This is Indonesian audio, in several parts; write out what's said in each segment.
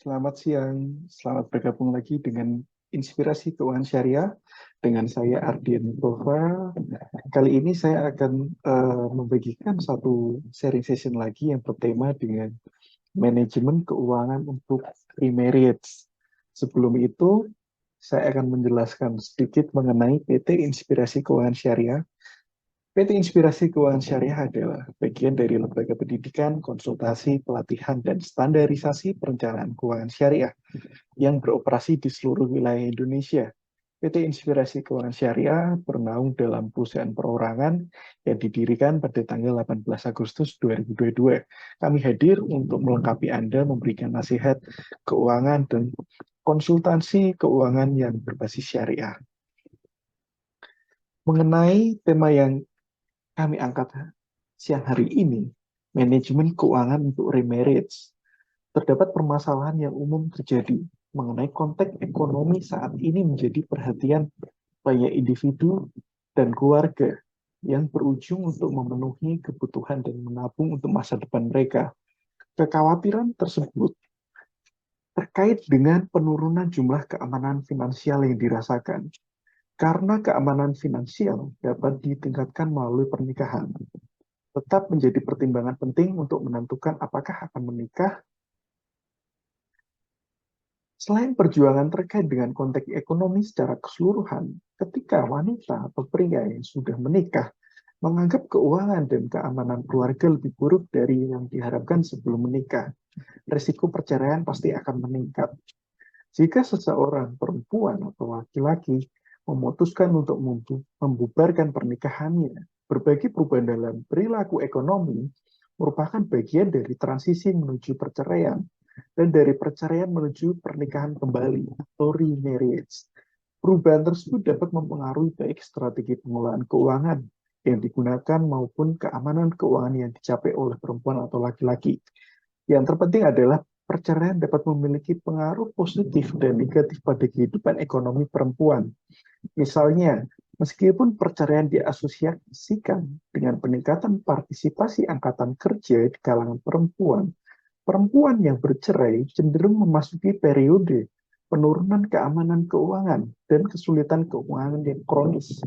Selamat siang, selamat bergabung lagi dengan Inspirasi Keuangan Syariah dengan saya Ardian Nukova. Kali ini saya akan membagikan satu sharing session lagi yang bertema dengan manajemen keuangan untuk pre-marriage. Sebelum itu, saya akan menjelaskan sedikit mengenai PT Inspirasi Keuangan Syariah. PT Inspirasi Keuangan Syariah adalah bagian dari lembaga pendidikan, konsultasi, pelatihan, dan standarisasi perencanaan keuangan syariah yang beroperasi di seluruh wilayah Indonesia. PT Inspirasi Keuangan Syariah bernaung dalam perusahaan perorangan yang didirikan pada tanggal 18 Agustus 2022. Kami hadir untuk melengkapi Anda, memberikan nasihat keuangan dan konsultasi keuangan yang berbasis syariah. Mengenai tema yang kami angkat siang hari ini, manajemen keuangan untuk remarriage, terdapat permasalahan yang umum terjadi mengenai konteks ekonomi saat ini menjadi perhatian banyak individu dan keluarga yang berujung untuk memenuhi kebutuhan dan menabung untuk masa depan mereka. Kekhawatiran tersebut terkait dengan penurunan jumlah keamanan finansial yang dirasakan. Karena keamanan finansial dapat ditingkatkan melalui pernikahan, tetap menjadi pertimbangan penting untuk menentukan apakah akan menikah. Selain perjuangan terkait dengan konteks ekonomi secara keseluruhan, ketika wanita atau pria yang sudah menikah menganggap keuangan dan keamanan keluarga lebih buruk dari yang diharapkan sebelum menikah, risiko perceraian pasti akan meningkat. Jika seseorang perempuan atau laki-laki memutuskan untuk membubarkan pernikahannya, berbagai perubahan dalam perilaku ekonomi merupakan bagian dari transisi menuju perceraian dan dari perceraian menuju pernikahan kembali atau remarriage. Perubahan tersebut dapat mempengaruhi baik strategi pengelolaan keuangan yang digunakan maupun keamanan keuangan yang dicapai oleh perempuan atau laki-laki. Yang terpenting adalah perceraian dapat memiliki pengaruh positif dan negatif pada kehidupan ekonomi perempuan. Misalnya, meskipun perceraian diasosiasikan dengan peningkatan partisipasi angkatan kerja di kalangan perempuan, perempuan yang bercerai cenderung memasuki periode penurunan keamanan keuangan dan kesulitan keuangan yang kronis,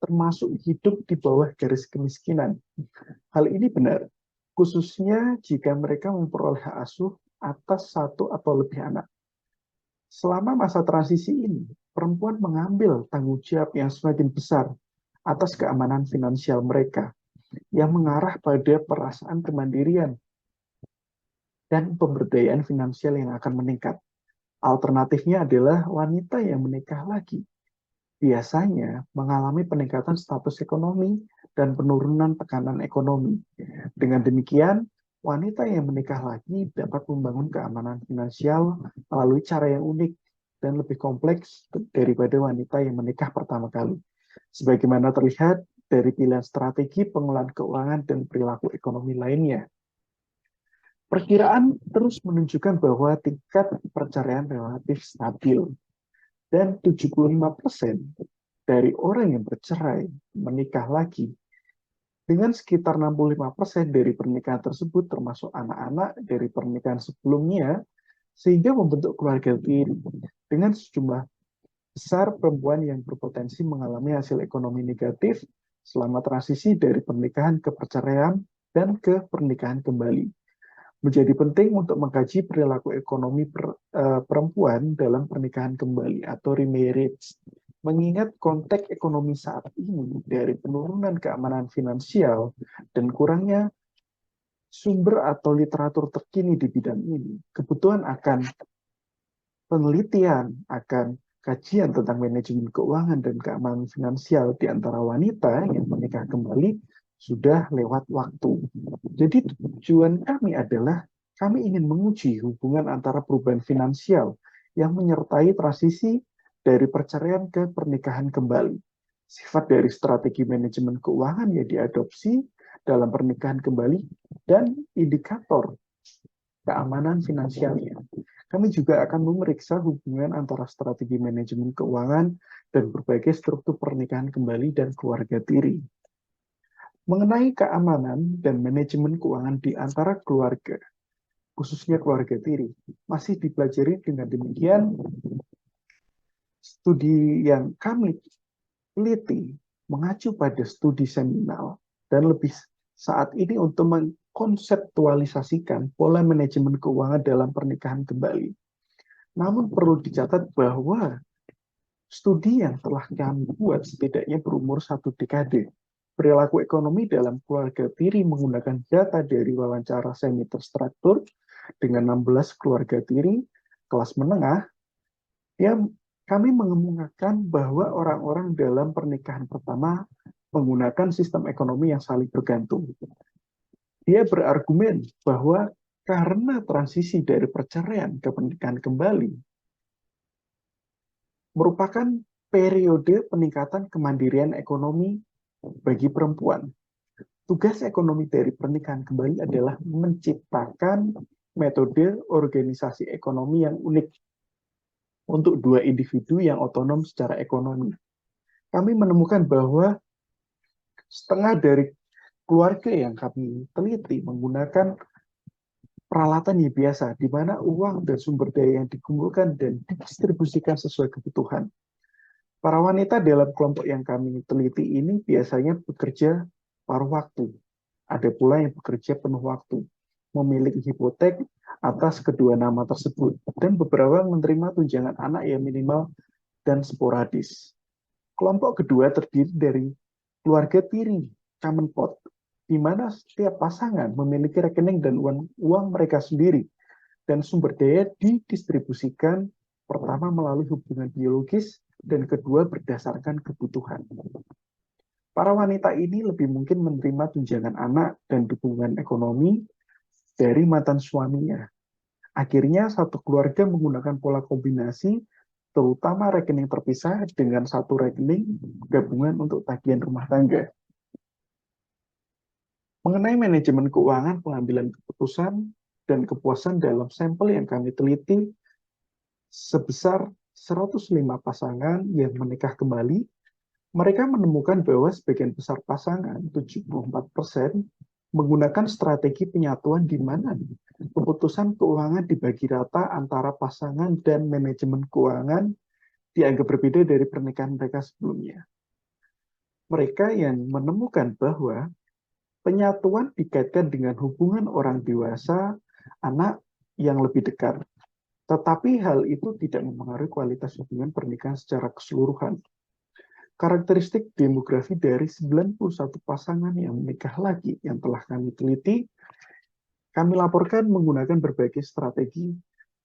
termasuk hidup di bawah garis kemiskinan. Hal ini benar, khususnya jika mereka memperoleh hak asuh atas satu atau lebih anak. Selama masa transisi ini, perempuan mengambil tanggung jawab yang semakin besar atas keamanan finansial mereka, yang mengarah pada perasaan kemandirian dan pemberdayaan finansial yang akan meningkat. Alternatifnya adalah wanita yang menikah lagi, biasanya mengalami peningkatan status ekonomi dan penurunan tekanan ekonomi. Dengan demikian, wanita yang menikah lagi dapat membangun keamanan finansial melalui cara yang unik dan lebih kompleks daripada wanita yang menikah pertama kali. Sebagaimana terlihat dari pilihan strategi pengelolaan keuangan dan perilaku ekonomi lainnya. Perkiraan terus menunjukkan bahwa tingkat perceraian relatif stabil dan 75% dari orang yang bercerai menikah lagi. Dengan sekitar 65% dari pernikahan tersebut termasuk anak-anak dari pernikahan sebelumnya, sehingga membentuk keluarga tiri. Dengan sejumlah besar perempuan yang berpotensi mengalami hasil ekonomi negatif selama transisi dari pernikahan ke perceraian dan ke pernikahan kembali. Menjadi penting untuk mengkaji perilaku ekonomi perempuan dalam pernikahan kembali atau remarriage. Mengingat konteks ekonomi saat ini dari penurunan keamanan finansial dan kurangnya sumber atau literatur terkini di bidang ini, kebutuhan akan penelitian, akan kajian tentang manajemen keuangan dan keamanan finansial di antara wanita yang menikah kembali sudah lewat waktu. Jadi tujuan kami adalah kami ingin menguji hubungan antara perubahan finansial yang menyertai transisi dari perceraian ke pernikahan kembali. Sifat dari strategi manajemen keuangan yang diadopsi dalam pernikahan kembali dan indikator keamanan finansialnya. Kami juga akan memeriksa hubungan antara strategi manajemen keuangan dan berbagai struktur pernikahan kembali dan keluarga tiri. Mengenai keamanan dan manajemen keuangan di antara keluarga, khususnya keluarga tiri, masih dipelajari dengan demikian. Studi yang kami teliti mengacu pada studi seminal dan lebih saat ini untuk mengkonseptualisasikan pola manajemen keuangan dalam pernikahan kembali. Namun perlu dicatat bahwa studi yang telah kami buat setidaknya berumur 1 dekade. Perilaku ekonomi dalam keluarga tiri menggunakan data dari wawancara semi terstruktur dengan 16 keluarga tiri kelas menengah. Kami mengemukakan bahwa orang-orang dalam pernikahan pertama menggunakan sistem ekonomi yang saling bergantung. Dia berargumen bahwa karena transisi dari perceraian ke pernikahan kembali merupakan periode peningkatan kemandirian ekonomi bagi perempuan. Tugas ekonomi dari pernikahan kembali adalah menciptakan metode organisasi ekonomi yang unik untuk dua individu yang otonom secara ekonomi. Kami menemukan bahwa setengah dari keluarga yang kami teliti menggunakan peralatan yang biasa, di mana uang dan sumber daya yang dikumpulkan dan didistribusikan sesuai kebutuhan. Para wanita dalam kelompok yang kami teliti ini biasanya bekerja paruh waktu. Ada pula yang bekerja penuh waktu, memiliki hipotek atas kedua nama tersebut, dan beberapa menerima tunjangan anak yang minimal dan sporadis. Kelompok kedua terdiri dari keluarga tiri, common pot, di mana setiap pasangan memiliki rekening dan uang mereka sendiri, dan sumber daya didistribusikan pertama melalui hubungan biologis, dan kedua berdasarkan kebutuhan. Para wanita ini lebih mungkin menerima tunjangan anak dan dukungan ekonomi dari mantan suaminya. Akhirnya, satu keluarga menggunakan pola kombinasi, terutama rekening terpisah dengan satu rekening gabungan untuk tagihan rumah tangga. Mengenai manajemen keuangan, pengambilan keputusan, dan kepuasan dalam sampel yang kami teliti, sebesar 105 pasangan yang menikah kembali, mereka menemukan bahwa sebagian besar pasangan, 74%, menggunakan strategi penyatuan di mana keputusan keuangan dibagi rata antara pasangan dan manajemen keuangan dianggap berbeda dari pernikahan mereka sebelumnya. Mereka yang menemukan bahwa penyatuan dikaitkan dengan hubungan orang dewasa, anak yang lebih dekat. Tetapi hal itu tidak mempengaruhi kualitas hubungan pernikahan secara keseluruhan. Karakteristik demografi dari 91 pasangan yang menikah lagi yang telah kami teliti, kami laporkan menggunakan berbagai strategi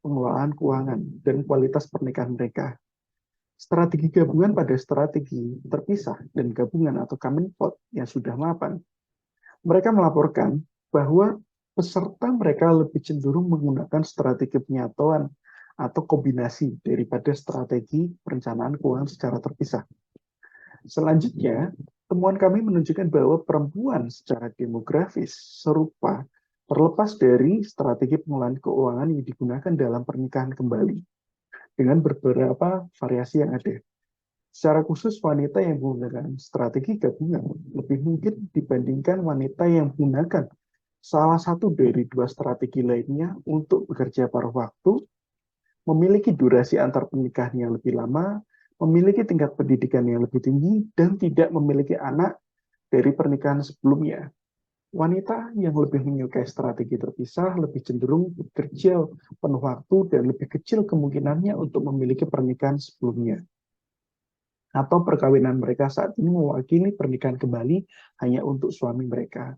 pengelolaan keuangan dan kualitas pernikahan mereka. Strategi gabungan pada strategi terpisah dan gabungan atau common pot yang sudah mapan. Mereka melaporkan bahwa peserta mereka lebih cenderung menggunakan strategi penyatuan atau kombinasi daripada strategi perencanaan keuangan secara terpisah. Selanjutnya, temuan kami menunjukkan bahwa perempuan secara demografis serupa terlepas dari strategi pengelolaan keuangan yang digunakan dalam pernikahan kembali dengan beberapa variasi yang ada. Secara khusus, wanita yang menggunakan strategi gabungan lebih mungkin dibandingkan wanita yang menggunakan salah satu dari dua strategi lainnya untuk bekerja paruh waktu, memiliki durasi antar pernikahan yang lebih lama, memiliki tingkat pendidikan yang lebih tinggi, dan tidak memiliki anak dari pernikahan sebelumnya. Wanita yang lebih menyukai strategi terpisah lebih cenderung bekerja penuh waktu dan lebih kecil kemungkinannya untuk memiliki pernikahan sebelumnya. Atau perkawinan mereka saat ini mewakili pernikahan kembali hanya untuk suami mereka.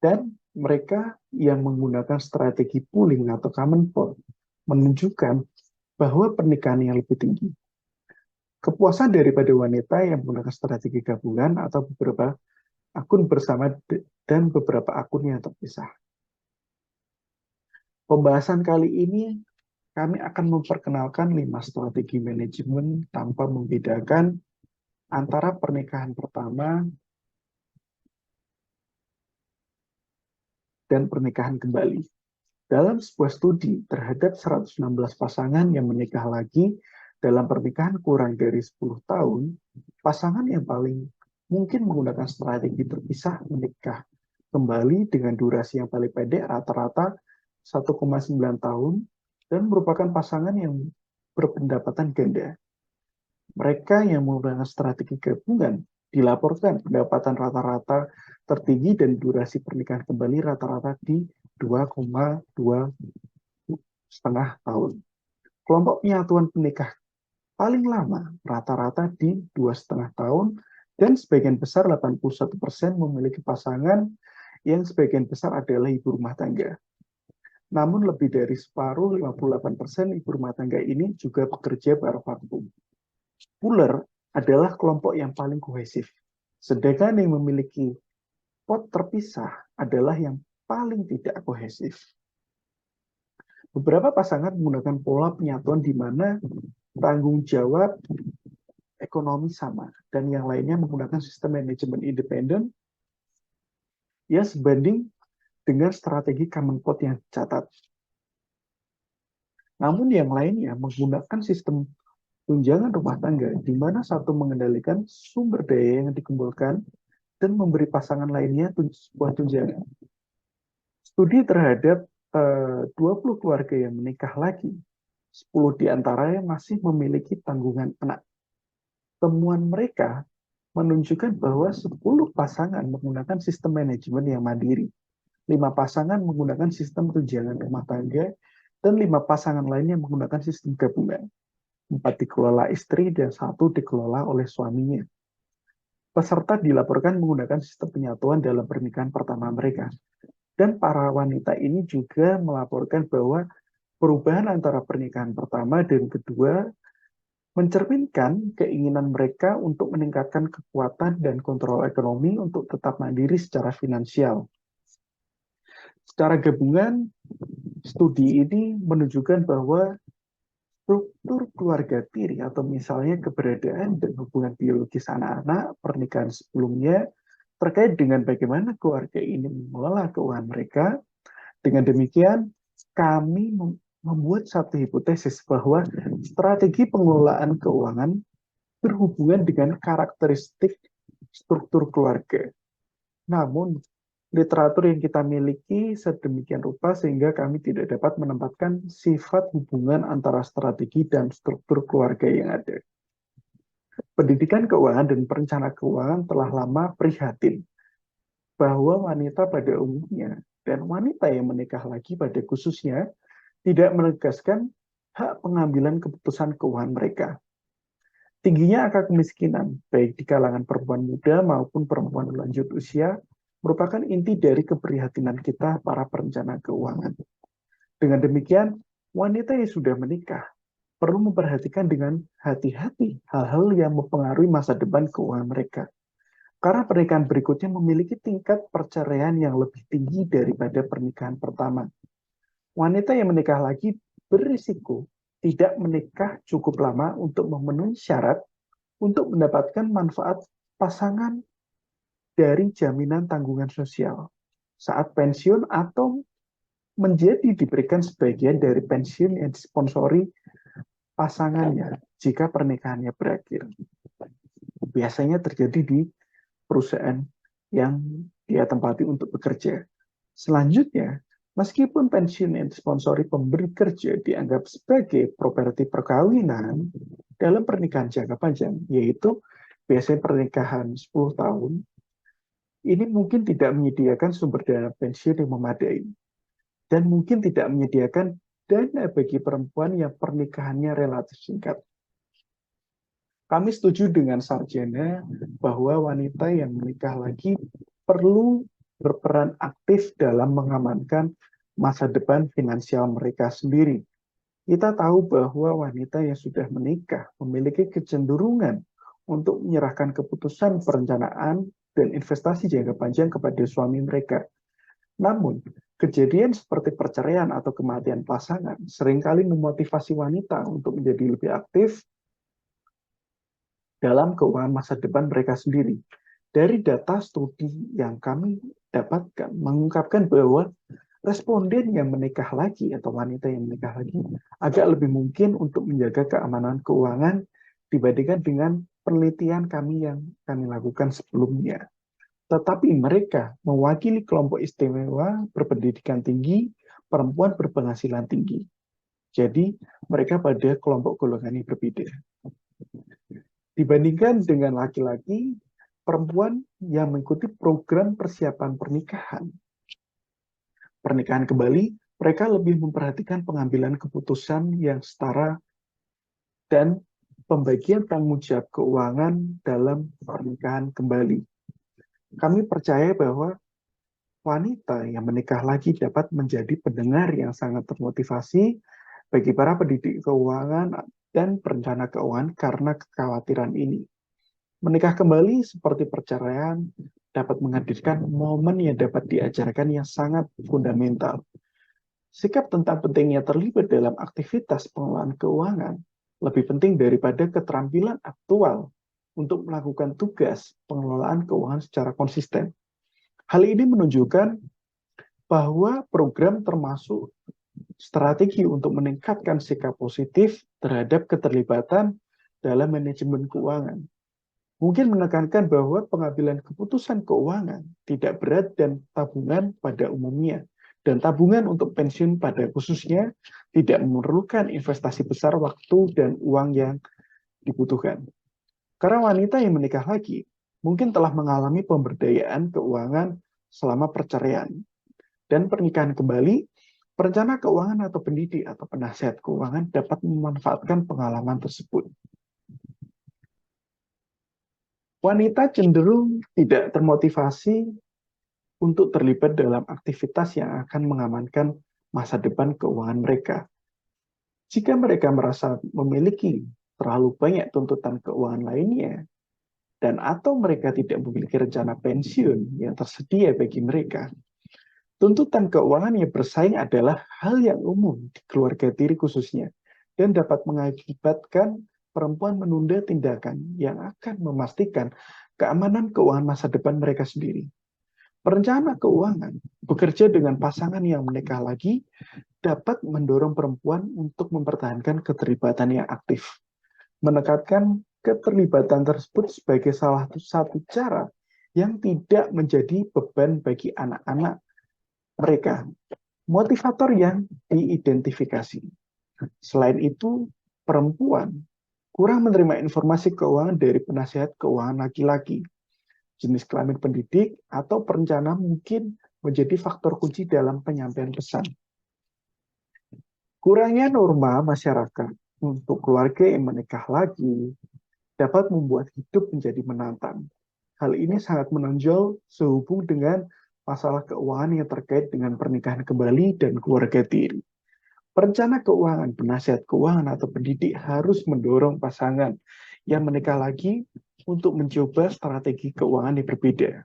Dan mereka yang menggunakan strategi pooling atau common pot menunjukkan bahwa pernikahan yang lebih tinggi. Kepuasan daripada wanita yang menggunakan strategi gabungan atau beberapa akun bersama dan beberapa akun yang terpisah. Pembahasan kali ini kami akan memperkenalkan 5 strategi manajemen tanpa membedakan antara pernikahan pertama dan pernikahan kembali. Dalam sebuah studi terhadap 116 pasangan yang menikah lagi dalam pernikahan kurang dari 10 tahun, pasangan yang paling mungkin menggunakan strategi terpisah menikah kembali dengan durasi yang paling pendek rata-rata 1,9 tahun, dan merupakan pasangan yang berpendapatan ganda. Mereka yang menggunakan strategi gabungan dilaporkan pendapatan rata-rata tertinggi dan durasi pernikahan kembali rata-rata di 2,2 setengah tahun. Kelompok penyatuan penikah paling lama rata-rata di 2,5 tahun, dan sebagian besar 81% memiliki pasangan yang sebagian besar adalah ibu rumah tangga. Namun lebih dari separuh, 58% ibu rumah tangga ini juga bekerja paruh waktu. Puller adalah kelompok yang paling kohesif, sedangkan yang memiliki pot terpisah adalah yang paling tidak kohesif. Beberapa pasangan menggunakan pola penyatuan di mana tanggung jawab ekonomi sama, dan yang lainnya menggunakan sistem manajemen independen ya sebanding dengan strategi common pot yang dicatat. Namun yang lainnya menggunakan sistem tunjangan rumah tangga, di mana satu mengendalikan sumber daya yang dikumpulkan dan memberi pasangan lainnya sebuah tunjangan. Studi terhadap 20 keluarga yang menikah lagi, 10 diantaranya masih memiliki tanggungan anak. Temuan mereka menunjukkan bahwa 10 pasangan menggunakan sistem manajemen yang mandiri, 5 pasangan menggunakan sistem tunjangan rumah tangga, dan 5 pasangan lainnya menggunakan sistem gabungan. 4 dikelola istri dan 1 dikelola oleh suaminya. Peserta dilaporkan menggunakan sistem penyatuan dalam pernikahan pertama mereka. Dan para wanita ini juga melaporkan bahwa perubahan antara pernikahan pertama dan kedua mencerminkan keinginan mereka untuk meningkatkan kekuatan dan kontrol ekonomi untuk tetap mandiri secara finansial. Secara gabungan, studi ini menunjukkan bahwa struktur keluarga tiri atau misalnya keberadaan dan hubungan biologis anak-anak pernikahan sebelumnya terkait dengan bagaimana keluarga ini mengelola keuangan mereka. Dengan demikian, kami membuat satu hipotesis bahwa strategi pengelolaan keuangan berhubungan dengan karakteristik struktur keluarga. Namun, literatur yang kita miliki sedemikian rupa sehingga kami tidak dapat menempatkan sifat hubungan antara strategi dan struktur keluarga yang ada. Pendidikan keuangan dan perencana keuangan telah lama prihatin bahwa wanita pada umumnya dan wanita yang menikah lagi pada khususnya tidak menegaskan hak pengambilan keputusan keuangan mereka. Tingginya angka kemiskinan, baik di kalangan perempuan muda maupun perempuan lanjut usia, merupakan inti dari keprihatinan kita para perencana keuangan. Dengan demikian, wanita yang sudah menikah perlu memperhatikan dengan hati-hati hal-hal yang mempengaruhi masa depan keuangan mereka. Karena pernikahan berikutnya memiliki tingkat perceraian yang lebih tinggi daripada pernikahan pertama. Wanita yang menikah lagi berisiko tidak menikah cukup lama untuk memenuhi syarat untuk mendapatkan manfaat pasangan dari jaminan tanggungan sosial saat pensiun atau menjadi diberikan sebagian dari pensiun yang disponsori pasangannya jika pernikahannya berakhir. Biasanya terjadi di perusahaan yang dia tempati untuk bekerja. Selanjutnya, meskipun pensiun yang disponsori pemberi kerja dianggap sebagai properti perkawinan dalam pernikahan jangka panjang, yaitu biasanya pernikahan 10 tahun, ini mungkin tidak menyediakan sumber dana pensiun yang memadai, dan mungkin tidak menyediakan dana bagi perempuan yang pernikahannya relatif singkat. Kami setuju dengan sarjana bahwa wanita yang menikah lagi perlu berperan aktif dalam mengamankan masa depan finansial mereka sendiri. Kita tahu bahwa wanita yang sudah menikah memiliki kecenderungan untuk menyerahkan keputusan perencanaan dan investasi jangka panjang kepada suami mereka. Namun, kejadian seperti perceraian atau kematian pasangan seringkali memotivasi wanita untuk menjadi lebih aktif dalam keuangan masa depan mereka sendiri. Dari data studi yang kami dapatkan, mengungkapkan bahwa responden yang menikah lagi atau wanita yang menikah lagi agak lebih mungkin untuk menjaga keamanan keuangan dibandingkan dengan penelitian kami yang kami lakukan sebelumnya. Tetapi mereka mewakili kelompok istimewa berpendidikan tinggi, perempuan berpenghasilan tinggi. Jadi, mereka pada kelompok golongan yang berbeda. Dibandingkan dengan laki-laki, perempuan yang mengikuti program persiapan pernikahan kembali, mereka lebih memperhatikan pengambilan keputusan yang setara dan pembagian tanggung jawab keuangan dalam pernikahan kembali. Kami percaya bahwa wanita yang menikah lagi dapat menjadi pendengar yang sangat termotivasi bagi para pendidik keuangan dan perencana keuangan karena kekhawatiran ini. Menikah kembali seperti perceraian dapat menghadirkan momen yang dapat diajarkan yang sangat fundamental. Sikap tentang pentingnya terlibat dalam aktivitas pengelolaan keuangan lebih penting daripada keterampilan aktual untuk melakukan tugas pengelolaan keuangan secara konsisten. Hal ini menunjukkan bahwa program termasuk strategi untuk meningkatkan sikap positif terhadap keterlibatan dalam manajemen keuangan. Mungkin menekankan bahwa pengambilan keputusan keuangan tidak berat dan tabungan pada umumnya. Dan tabungan untuk pensiun pada khususnya tidak memerlukan investasi besar waktu dan uang yang dibutuhkan. Karena wanita yang menikah lagi mungkin telah mengalami pemberdayaan keuangan selama perceraian. Dan pernikahan kembali, perencana keuangan atau pendidik atau penasihat keuangan dapat memanfaatkan pengalaman tersebut. Wanita cenderung tidak termotivasi untuk terlibat dalam aktivitas yang akan mengamankan masa depan keuangan mereka. Jika mereka merasa memiliki terlalu banyak tuntutan keuangan lainnya, dan atau mereka tidak memiliki rencana pensiun yang tersedia bagi mereka, tuntutan keuangan yang bersaing adalah hal yang umum di keluarga tiri khususnya, dan dapat mengakibatkan perempuan menunda tindakan yang akan memastikan keamanan keuangan masa depan mereka sendiri. Perencana keuangan bekerja dengan pasangan yang menikah lagi dapat mendorong perempuan untuk mempertahankan keterlibatan yang aktif. Menekankan keterlibatan tersebut sebagai salah satu cara yang tidak menjadi beban bagi anak-anak mereka. Motivator yang diidentifikasi. Selain itu, perempuan kurang menerima informasi keuangan dari penasihat keuangan laki-laki. Jenis kelamin pendidik atau perencana mungkin menjadi faktor kunci dalam penyampaian pesan. Kurangnya norma masyarakat untuk keluarga yang menikah lagi dapat membuat hidup menjadi menantang. Hal ini sangat menonjol sehubung dengan masalah keuangan yang terkait dengan pernikahan kembali dan keluarga tiri. Perencana keuangan, penasihat keuangan, atau pendidik harus mendorong pasangan yang menikah lagi untuk mencoba strategi keuangan yang berbeda,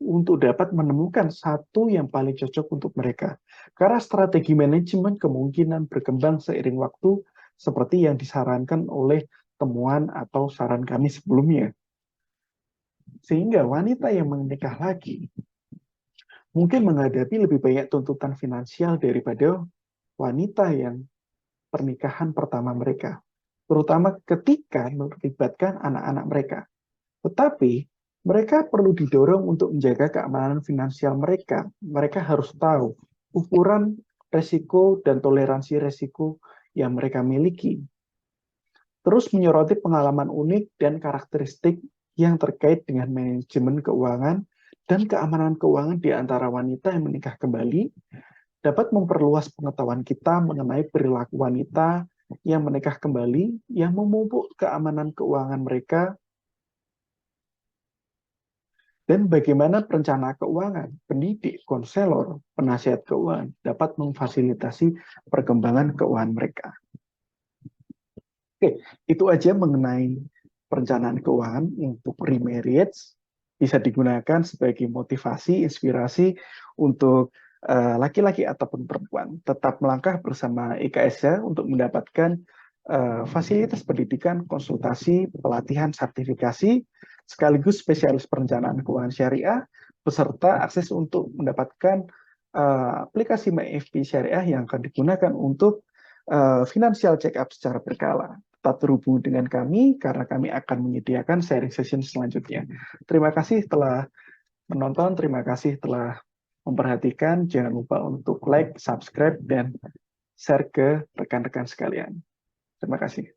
untuk dapat menemukan satu yang paling cocok untuk mereka. Karena strategi manajemen kemungkinan berkembang seiring waktu seperti yang disarankan oleh temuan atau saran kami sebelumnya. Sehingga wanita yang menikah lagi mungkin menghadapi lebih banyak tuntutan finansial daripada wanita yang pernikahan pertama mereka, terutama ketika melibatkan anak-anak mereka. Tetapi, mereka perlu didorong untuk menjaga keamanan finansial mereka. Mereka harus tahu ukuran resiko dan toleransi resiko yang mereka miliki. Terus menyoroti pengalaman unik dan karakteristik yang terkait dengan manajemen keuangan dan keamanan keuangan di antara wanita yang menikah kembali, dapat memperluas pengetahuan kita mengenai perilaku wanita yang menikah kembali yang memupuk keamanan keuangan mereka dan bagaimana perencana keuangan, pendidik, konselor, penasihat keuangan dapat memfasilitasi perkembangan keuangan mereka. Oke, itu aja mengenai perencanaan keuangan untuk remarriage. Bisa digunakan sebagai motivasi, inspirasi untuk laki-laki ataupun perempuan. Tetap melangkah bersama IKSA untuk mendapatkan fasilitas pendidikan, konsultasi, pelatihan, sertifikasi, sekaligus spesialis perencanaan keuangan syariah, beserta akses untuk mendapatkan aplikasi MyFP Syariah yang akan digunakan untuk financial check-up secara berkala. Tetap terhubung dengan kami karena kami akan menyediakan sharing session selanjutnya. Terima kasih telah menonton, terima kasih telah memperhatikan, jangan lupa untuk like, subscribe, dan share ke rekan-rekan sekalian. Terima kasih.